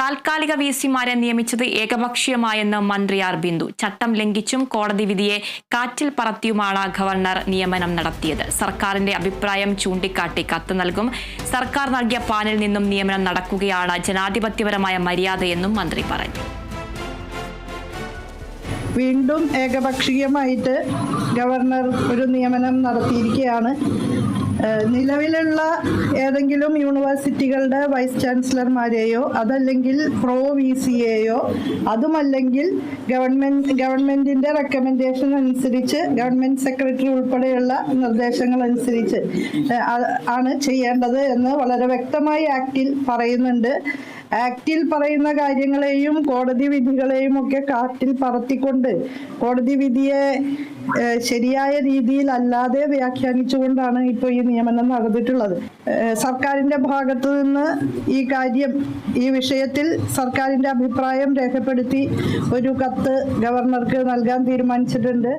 താൽക്കാലിക വിസിമാരെ നിയമിച്ചത് ഏകപക്ഷീയമായെന്ന് മന്ത്രി ആർ ബിന്ദു. ചട്ടം ലംഘിച്ചും കോടതി വിധിയെ കാറ്റിൽ പറത്തിയുമാണ് ഗവർണർ നിയമനം നടത്തിയത്. സർക്കാരിന്റെ അഭിപ്രായം ചൂണ്ടിക്കാട്ടി കത്ത് നൽകും. സർക്കാർ നൽകിയ പാനിൽ നിന്നും നിയമനം നടക്കുകയാണ് ജനാധിപത്യപരമായ മര്യാദയെന്നും മന്ത്രി പറഞ്ഞു. വീണ്ടും ഏകപക്ഷീയമായിട്ട് ഗവർണർ ഒരു നിയമനം നടത്തിയിരിക്കുകയാണ്. നിലവിലുള്ള ഏതെങ്കിലും യൂണിവേഴ്സിറ്റികളുടെ വൈസ് ചാൻസലർമാരെയോ അതല്ലെങ്കിൽ പ്രോ വിസിയെയോ അതുമല്ലെങ്കിൽ ഗവൺമെന്റിന്റെ റെക്കമെൻഡേഷൻ അനുസരിച്ച് ഗവൺമെന്റ് സെക്രട്ടറി ഉൾപ്പെടെയുള്ള നിർദ്ദേശങ്ങൾ അനുസരിച്ച് ആണ് ചെയ്യേണ്ടത് എന്ന് വളരെ വ്യക്തമായി ആക്ടിൽ പറയുന്നുണ്ട്. ആക്ടിൽ പറയുന്ന കാര്യങ്ങളെയും കോടതി വിധികളെയും ഒക്കെ കാറ്റിൽ പറത്തിക്കൊണ്ട് കോടതി വിധിയെ ശരിയായ രീതിയിൽ അല്ലാതെ വ്യാഖ്യാനിച്ചുകൊണ്ടാണ് ഇപ്പോൾ ഈ നിയമനം നടന്നിട്ടുള്ളത്. സർക്കാരിന്റെ ഭാഗത്തു നിന്ന് ഈ വിഷയത്തിൽ സർക്കാരിന്റെ അഭിപ്രായം രേഖപ്പെടുത്തി ഒരു കത്ത് ഗവർണർക്ക് നൽകാൻ തീരുമാനിച്ചിട്ടുണ്ട്.